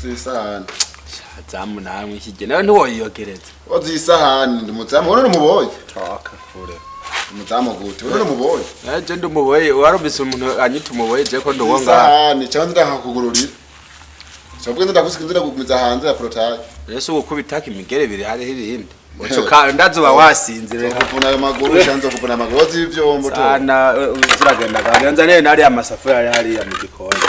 Zisahani. Shazamu namwe ikigena ntiwoyiyogereza. Ozisahani ndumuzamu urone muboye. Taka kure. Umuzamu gute urone muboye. Je ndumuboye warubise umuntu anyita umuboye je ko ndowonga. Zisahani cyangwa ndakakugururira. Sobwe ndakusikinzira kugumiza hanze ya protaye. Yesu ukubitaka imigere biri hari ibindi. Ucuka ndazuba wasinzire. Kuvuna ayo maguru shanzo kuvuna amaguru z'ivyombo to. Sana uziragenda ganza nene nari amasafuriya hari ya mu gikoni.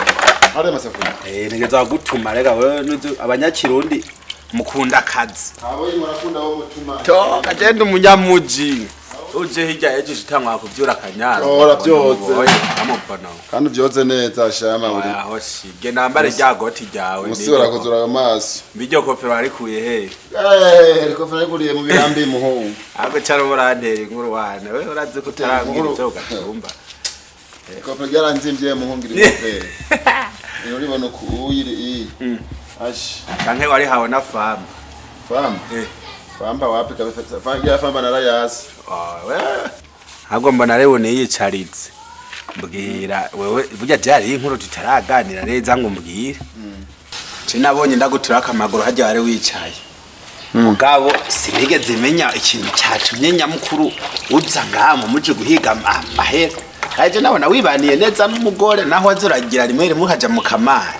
Hari amasafuriya. Nigeza gutuma rega wewe abanyakirundi mukunda kazi. Abo yimurakunda wo mutuma. To kagenda umunyamuji. Uje hirya yeje shitangwa kuvyura kanyara. Ora byoze. Amubona. Kandi byoze neza shama uri. Aho shige nambare rya goti ryawe. Musibora kuzura amaso. Mbijyo kofero arikuye he. Kofero arikuye mu birambi muhungu. Ago cyaro murandere inkuru wana. Wewe uraze kutarambira cyo gatumba. Kofero yaranzimvye muhungu iri kofero. Uri bono kuyiri Ash. Kanke wari hawe na fam. Fam? Famba wapi kabisa? Famba famba narayasi. Hago mbona rero niyicaritse. Mbwira wewe burya byari inkuru tutaraganira neza ngo mbwire. Cinabonye ndagutura akamaguru hajya wari wicaye. Mugabo sinigeze menya ikintu cyatumye nyamukuru uza ngamo muje guhiga amahera. Kaje nabona wibaniye neza n'umugore naho azuragira rimwe rimwe haja mu kamari.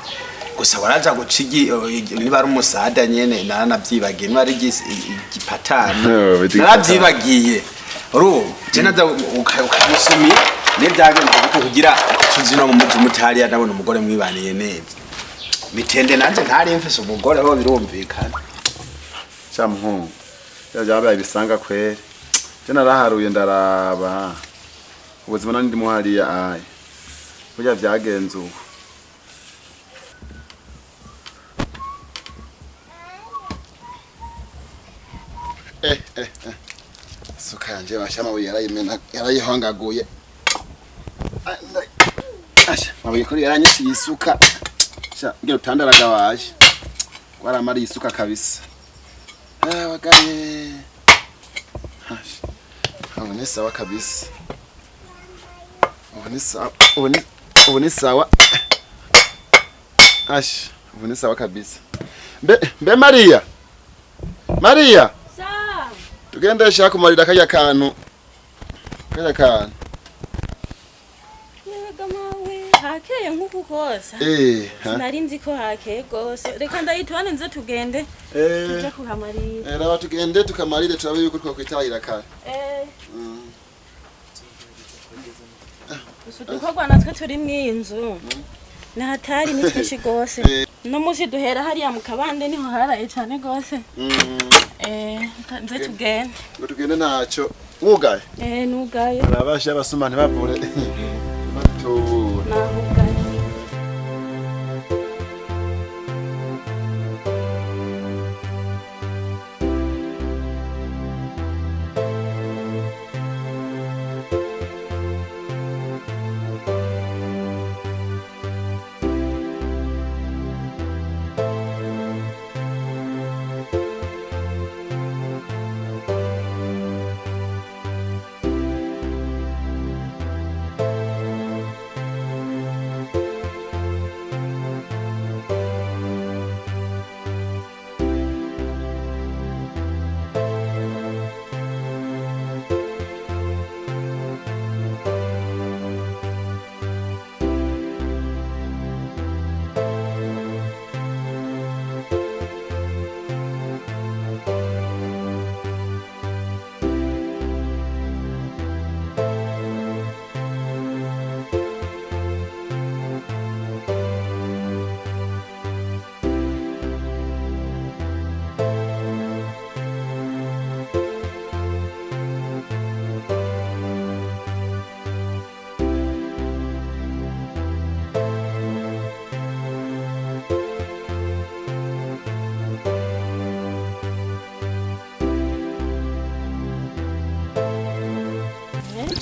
Gusa waraja gucigi niba ari umusada nyene naranavyibagiye niba ari igipatano naravyibagiye uru je naza ukamusumi nebyagenze kuko kugira tuzino mu muji mutariya ndabona umugore mwibaniye neza mitende nanje ntari mfise umugore ho birumvikana Chamuhungu yabaye bisanga kwere je naraharuye ndaraba ubuzima nandi ndi muhariya ayi burya vyagenze uko Sukanje bashama yarayimena yarayihongaguye Asha mabuye kuri yaranyisi yisuka sha ngero tandaraga waje kwara mari yisuka kabisa wagaye Asha abone sawa kabisa abone sawa Asha abone sawa kabisa Be Maria Sa tugende shaka marira kaya kantu yega mawe hakeye nkuko kosa nari nzi ko hakeye gose reka ndayitwane nze tugende tuje kuhamarira raba tugende tukamarire turabe yuko twakwitahira kare usudukorwa natwe turi mwinzu nahatari nitwishi gose no musi duhera hariya mu kabande niho haraye cyane gose nze tugende ngo tugende ntacyo wugaye nugaye arabasha abasuma ntibavure batura nahugaye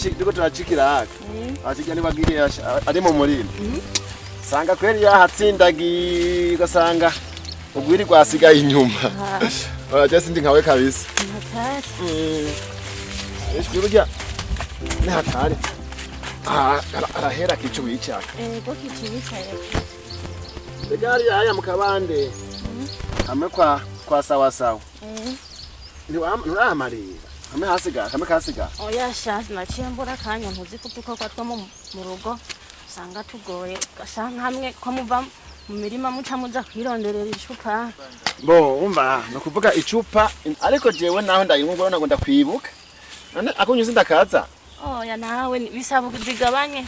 Ndiko turacikira akijya nibagiye ari mu murima sanga kweri yahatsindagiye gasanga ugwiri gwasigaye inyuma Oya sindi nkawe kabisa hatari burya ni hatari arahera kicu wicaka. Ego kicu wicaye. Begari haya mukabande. Hamwe kwa sawa. Nuramarira. Hamwe hasiga. Oya shazi naciye mbura kanya ntuzi kutuko kwa mu rugo. Usanga tugoye gasanga hamwe ko muva mu mirima muca muza kwironderera icupa. Bo umva no kuvuga icupa ariko jewe naho ndayingwa ngo ndakwibuka. None akunyuze ndakaza. Oya nawe bisaba kuzigabanye.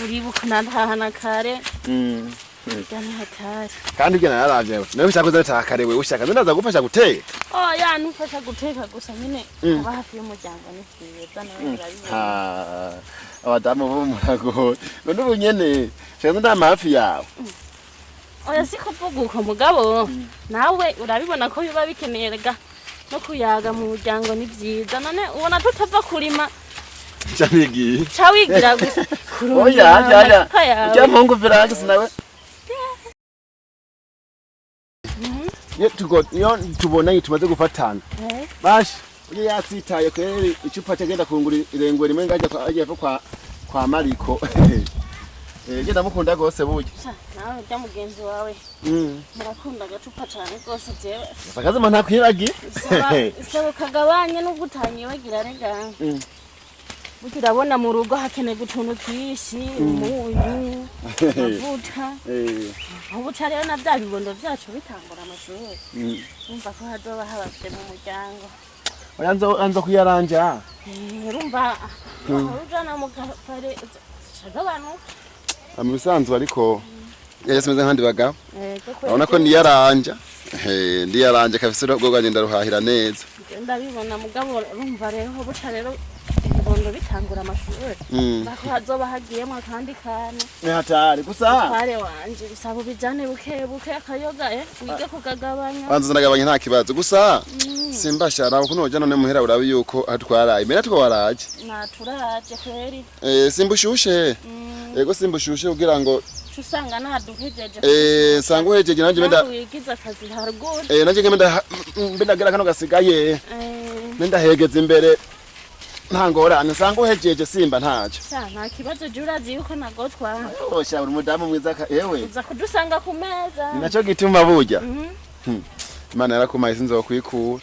Uribuka nandahana kare. Cyane hatari. Kandi ugena yaravye. Nawe ushaka kuzata kare we ushaka ndaza gufasha guteka. Oya nufasha guteka gusa nyine aba hafi y'umuryango ni kwiza nawe urabibona. Abadamu bo murago. None ubunyene cyane ndama hafi yawe. Oya sikuvuga uko mugabo nawe urabibona ko biba bikenerega no kuyaga mu muryango ni byiza none ubona tutava kurima Chamigi. Chawigira gusa kurumva. Oya. Ujya mpungu viraga nawe. Yo tubona yitumaze gufatana. Bashi uye yatsitaye kweri icupa cyagenda kungura irengwe rimwe ngajya agiye kwa Mariko. Genda mukunda gose buryo. Nawe bya mugenzi wawe. Murakunda gacupa cyane gose jewe. Sakaze man ntakwiragi. Isaba kagabanye no gutanyibagira rega. Urabona mu rugo hakene gutuntu twishi umunyu amavuta ubu rero na bya bibondo byacu bitangura amashuri umva ko hazoba habafite mu muryango anza kuyaranja urumva urujana mu kare abantu amusanzwe ariko yasemeze nkandi bagabo urabona ko ndiyaranja ndiyaranje kafise rwo gagenda ruhahira neza ndabibona mugabo urumva rero buca rero ibibondo bitangura amashuri bako hazoba hagiyemo kandi kane hatari gusa pare wanje bisaba bijane buke akayoga wige kugagabanya banza nagabanya nta kibazo gusa simbashara kuko nojana ne muhera urabi yuko atwaraye mera twaraje naturaje kweri simbushushe yego simbushushe kugira ngo usanga naduhejeje sanga uhejeje nanje menda wigiza akazi haruguru nanje menda gira kano gasigaye menda hegeze imbere ntangorane sanga uhejeje simba ntaje nta kibazo jurazi yuko nagotwa osha uri mudamu mwiza ewe uza kudusanga ku meza naco gituma burya Imana yarakumaye sinzokwikura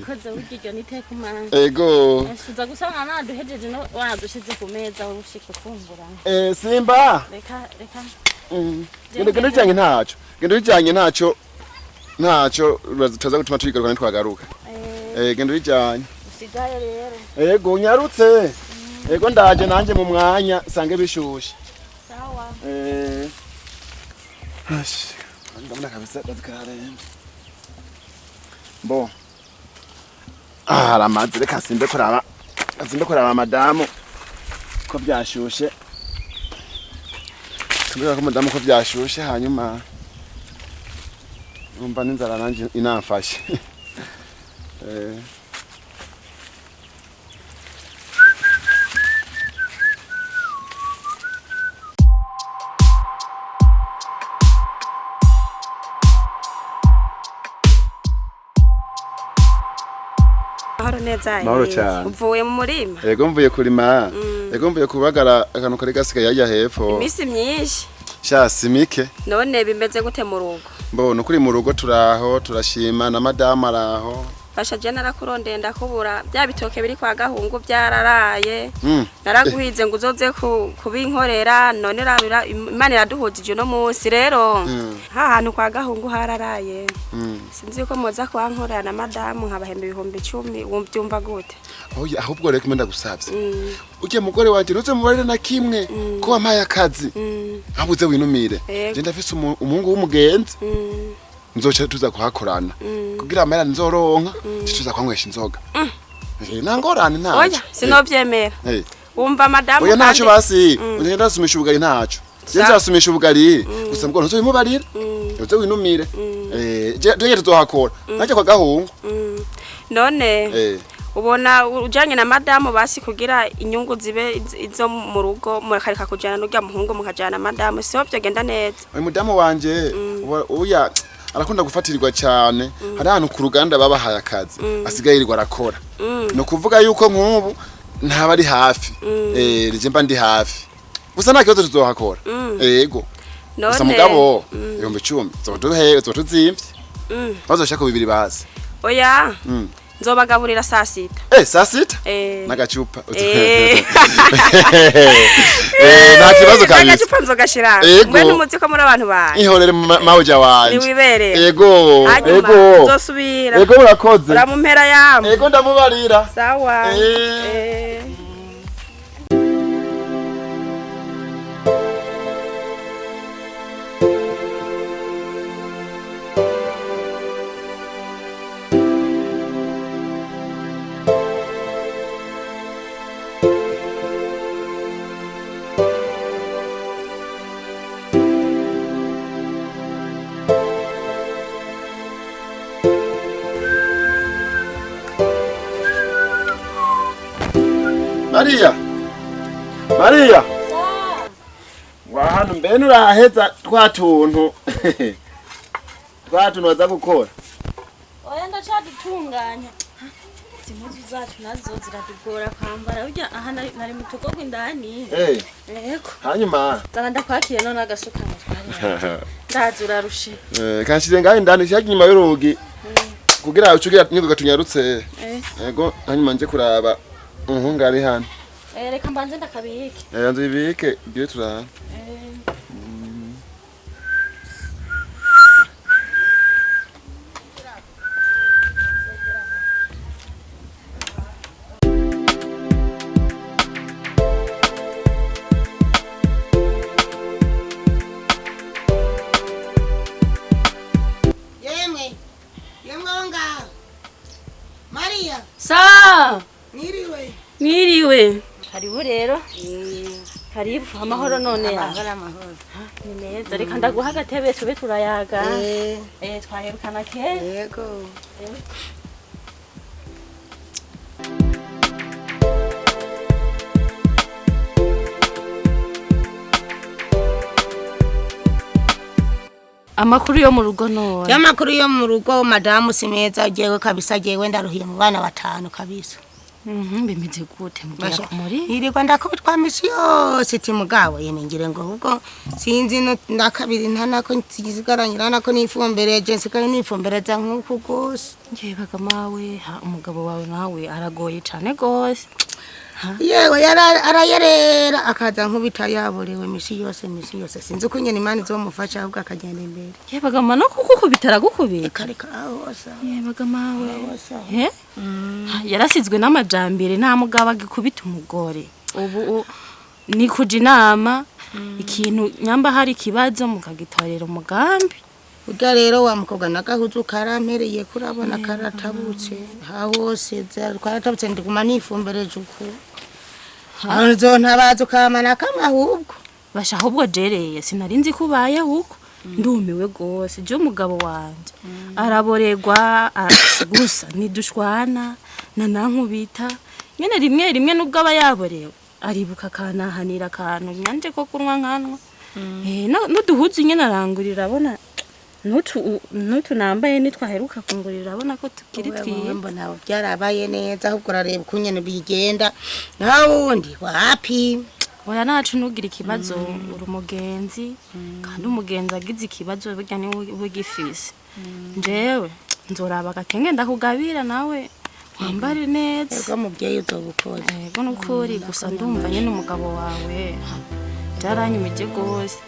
koze uryo niteka umana ego uza gusanga naduhejeje no wadushize ku meza ushika kumbura simba reka genda ujanye ntaco tuza gutuma tuyigaruka twagaruka genda ujanye usigaye rero ego nyarutse ego ndaje nanje mu mwanya sange bishushe sawa ndabona kabisa bazikare bo aramaze reka simbe kuraba madamu ko byashushe tumbira ko madamu ko byashushe hanyuma umva n'inzara nanje inamfashe Mahoro cyane. Uvuye mu murima? Yego mvuye kurima. Yego mvuye kubagara akantu kari gasigaye yajya hepfo. Imisi myinshi. Sha simike. None bimeze gute mu rugo? Mbona kuri mu rugo turaho turashima na madama araho. Basha je narakurondeye ndakubura bya bitoke biri kwa gahungu byararaye. Naraguhize ngo uzoze kubinkorera none rabira Imana iraduhujije no munsi rero. Hantu kwa gahungu hararaye. Sinzi ko moza kwankorera na madamu nkabahembe 10,000 wumbyumva gute? Oya ahubwo reka menda gusavye. Uke mugore wanje nuze mubarire na kimwe ko wampaye akazi. Abuze winumire. Je ndafise umuhungu w'umugenzi. Nzoca tuza kuhakorana kugira amera nzoronka tuza kwanywesha inzoga nangorane ntaco oya sinovyemera umva madamu oya ntaco basi ugenda sumisha ubugari ntaco nzasumisha ubugari gusa mbwo nzo bimubarira uzo winumire je tuzohakora naje kwa gahungu none ubona ujanye na madamu basi kugira inyungu zibe izo mu rugo murakarika kujana n'urya muhungu mukajana madamu sio byagenda neza uyu mudamu wanje uya arakunda gufatirirwa cyane hari ahantu ku ruganda babahaye akazi asigayirirwa arakora no kuvuga yuko nk'ubu ntaba ari hafi rije mba ndi hafi gusa nta kibazo tuzohakora yego gusa mugabo 10,000 zotuzimvye bazoshaka bibiri bazi oya nzobagaburira saa sita saa sita n'agacupa nta kibazo kabisa n'agacupa nzogashira mwe n'umuzi ko muri abantu bawe ihorere mawuja wanje niwibere yego nzosubira yego urakoze uramumpera yamwe yego ndamubarira sawa Maria wahano mbene uraheza twatuntu waza gukora oya ndacadutunganya zimuzu zacu nazo ziratugora kwambara burya aha nari mu tugogo indani yego hanyuma zana ndakwakire none agasuka mutware ndazura rushe kanshire ngahe indani shaki nyuma y'urugi kugira ucugira nyugo gatunyarutse yego hanyuma nje kuraba ngari hano reka mbanze ndakabike nzibike byo turana Maria sa Niriwe karibu rero karibu amahoro none amahoro ni neza reka ndaguha agatebe tube turayaga twaherukana kera yego amakuru yo mu rugo none y'amakuru yo mu rugo madamu simeza jewe kabisa jewe ndaruhiye mu bana 5 kabisa bimeze gute mugira kumuri irirwa ndakubitwa misi yose ti mugabo yenengire ngo ahubwo sinzi no nakabiri ntanako nsigaranyira nako nifumbere je nsigaye nifumbereza nkuko gose ngiye baga mawe umugabo wawe nawe aragoye cyane gose yewe arayerera akaza nkubita yaborewe misi yose sinzi ko nyene imana izomufasha ahubwo akagenda imbere yebaga mano kuko bitara gukubita kareka ahosa yebaga mawe yarasizwe n'amajambere nta mugabo agikubita umugore ubu ni kuja inama ikintu nyamba hari kibazo mukagitorera umugambi Uda rero wa mukobwa nagahuzu karampereye kurabona karatabutse hahose twaratabutse ndiguma nifumbereje uko Anzo ntabazo kamana kamwe ahubwo basha ahubwo jereye sinarinzi kubaye ahubwo ndumiwe gose je umugabo wanje araboregwa gusa nidushwana nanankubita nyene rimwe nubwo aba yaborewe aribuka kanahanira kantu nyanje ko kunwa nkanwa nuduhuzi nyene arangurira abona nutu nambaye nitwaheruka kungurira abona ko tukiri twiye mbona byarabaye neza ahubwo rareba kunyene bigenda nawundi wapi oya nacu nugira ikibazo urumugenzi kandi umugenzi agize ikibazo burya ni bugifise njewe nzoraba gakenge ndakugabira nawe wambare neza ego mubyeyi uzobukoze ego nukuri gusa ndumva nyene umugabo wawe byaranyumije gose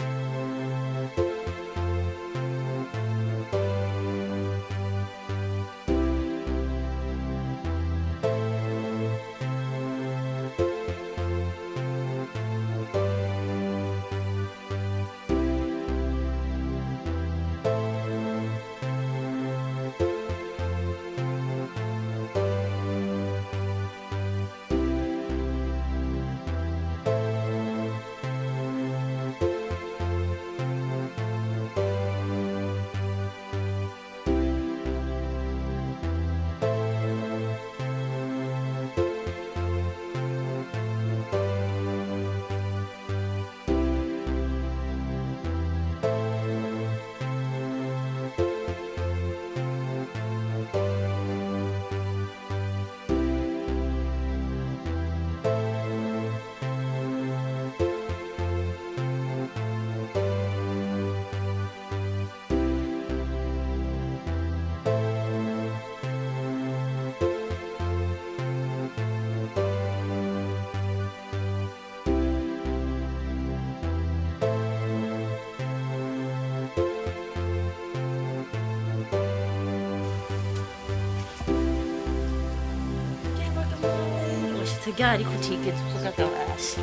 washitse ryari kutigeze uvuga gabasha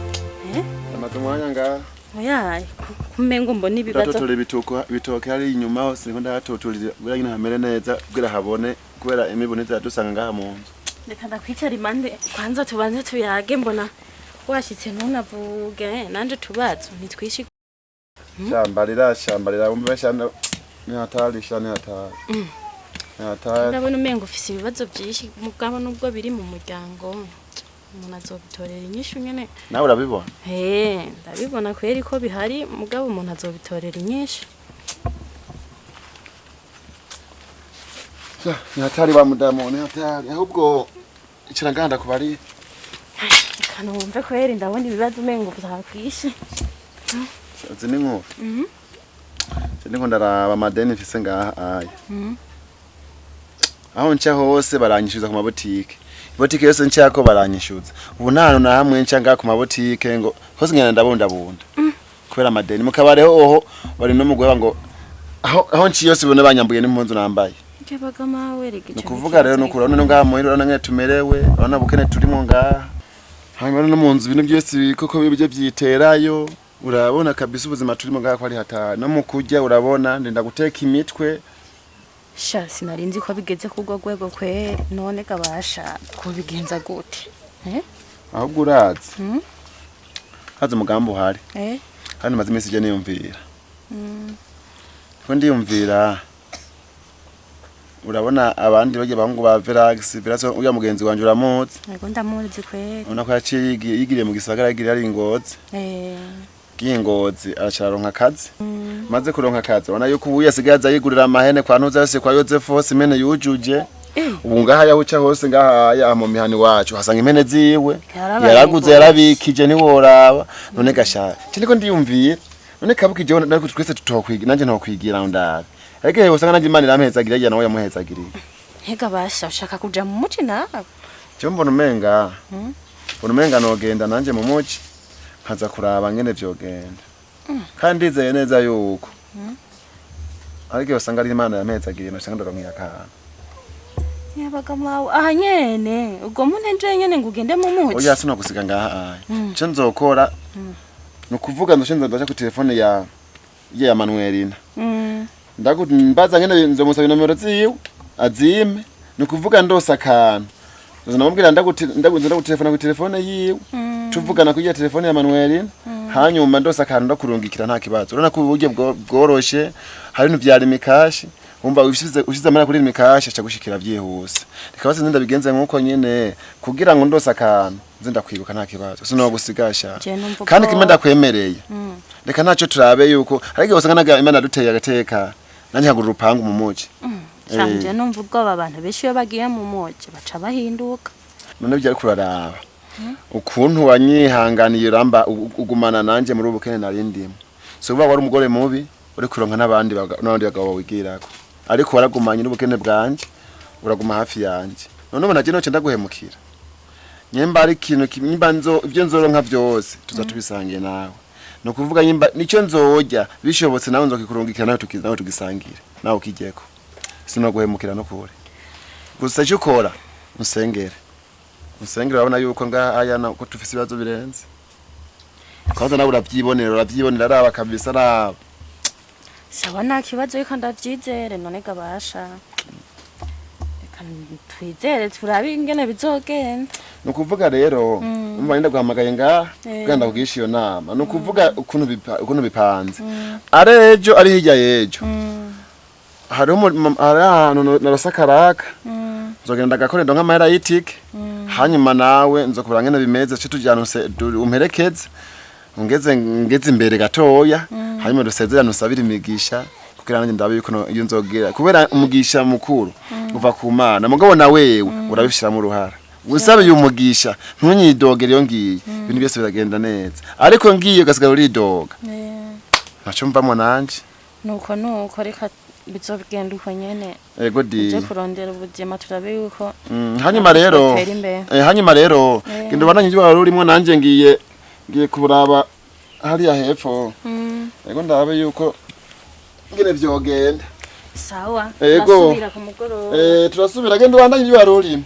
amaze umwanya ngaha oyaye kumengo mbona ibibazo Totore bitoke hari inyuma hose ngo ndatotorira bura nyine hamere neza bwira habone kubera imiboneze yadusanga ngaha mu nzu. Reka ndakwicara imande kwanza tubanze tuyage mbona washitse ntunavuge nanje tubazo nitwishi shambarira umbe bashana ni hatari. Ndabona umengo ufise ibibazo byinshi mugabo nubwo biri mu muryango umuntu azobitorera inyishu nyene. Nawe urabibona? Ndabibona kweri ko bihari mugabo umuntu azobitorera inyishu. Ni hatari wa mudamu ni hatari ahubwo ikiranganda kubari. Kana wumve kweri ndabona ibibazo umengo byakwishe. Uzi ni nko? Ndiko ndaraba amadeni mfise ngaha aya. Aho nca hose baranyishuza ku mabotike. Botike yose ncyako baranyishuza. Ubu nano na hamwe nca ngaha ku mabotike ngo hose ngena ndabunda. Kubera amadeni mukabareho oho bari no mugweba ngo aho nci yose bone banyambuye n'impunzu nambaye. Kebaga mawe rege. Nukuvuga rero no kurona no ngaha muhira urana tumerewe urana bukene turimo ngaha. Hanyuma no mu nzu ibintu byose koko bibye byiterayo. Urabona kabisa ubuzima turimo ngaha ko ari hatari no mukujya urabona ndenda guteka imitwe. Sha sinarinzi ko bigeze kugwa gwego kwe none gabasha kubigenza gute ahubwo urazi haza umugambo uhari hano maze iminsi je niyumvira ko ndiyumvira urabona abandi bagiye bahungu ba Verax uya mugenzi wanje uramuzi yego ndamuzi kwe ubona ko yaciye yigiriye mu gisagara yigiriye ari Ngozi Ngozi aracaronka akazi maze kuronka akazi ubona yuko ubu yasigaza yigurira amahene kwa ntuza yose kwa Joseph hose imene yujuje ubu ngaha yahuca hose ngaha ya mu mihani wacu hasanga imene ziwe yaraguze yarabikije ni woraba none gasha cyiko ndiyumviye none kabukije nako twese tutokwiga nanje ntokwigira ndabe ariko usanga nanje imana iramuhezagira ya nawe yamuhezagiriye hega basha ushaka kuja mu muci nawe cyo mbona umenga nogenda nanje mu muci nkaza kuraba ngene vyogenda kandi ndizeye neza yuko ariko usanga ari imana yamuhezagiriye nasanga ndaronka akana yabaga mawe aha nyene ubwo munenje nyene ngugende mu muci oya sino gusiga ngaha cyo nzokora nukuvuga ndashinze ndaje ku telefone ya Manuelina ndagumbaza ngene nzomusaba nomero ziwe azime nukuvuga ndose akana namubwira ndagutelefona ku telefone yiwe tuvugana kuri ya telefone ya Manuelina hanyuma ndose akana ndakurungikira nta kibazo urana ko uburyo bworoshe hari no byari mikashi umva ushize amara kuri mikashi acha gushikira byihuse rikabaze nzinda bigenze nkuko nyene kugira ngo ndose akana nzinda kwibuka nta kibazo sino gusigasha kandi kimwe ndakwemereye reka ntacyo turabe yuko ariko usanga naga imana duteye agateka nanje hagura urupangu mu muci Sanje numva ubwoba abantu benshi iyo bagiye mu muci baca bahinduka none byari kuraraba ukuntu wanyihanganiye uramba ugumana nanje muri ubukene narindimo so uba wari umugore mubi uri kuronka n'abandi bagabo wigirako ariko waragumanye n'ubukene bwanje uraguma hafi yanje none ubona je no cenda guhemukira nyemba ari kintu kimba ibyo nzoronka byose tuzatubisangiye nawe no kuvuga nyimba nico nzojya bishobotse nawe nzokikurungikira nawe tugisangire nawe ukijeko sino guhemukira no kure gusa cyo ukora musengere urabona yuko ngaha aya ko tufise ibibazo birenze kaza nawe urabyibonera araba kabisa araba sawa nta kibazo yuko ndabyizere none gabasha reka twizere turabe ingene bizogenda nukuvuga rero umva nda guhamagaye ngaha ganda kugisha iyo nama nukuvuga ukuntu bipanze arejo ari hirya yejo hari ahantu narasakaraka nzogenda gakore ndonka amahera y'itike hanyuma nawe nzokubara ngene bimeze cyo tujyana umperekeze ngeze imbere gatoya hanyuma dusezerana usabira imigisha kugira nanjye ndabe yuko iyo nzogera kubera umugisha mukuru uva ku Mana mugabo na wewe urabishira mu ruhara usabe umugisha ntunyidogere iyo ngiye ibintu byose biragenda neza ariko ngiye gasigara uridoga ntaco mvamo nanje nuko reka bizogenda uko nyene ego di je kurondera ubuzima turabe yuko hanyuma rero ngendo bananye ibyo barurimo nanje ngiye kuburaba hariya hepfo ego ndabe yuko ngene vyogenda sawa turasubira gendo bandanye ibyo barurimo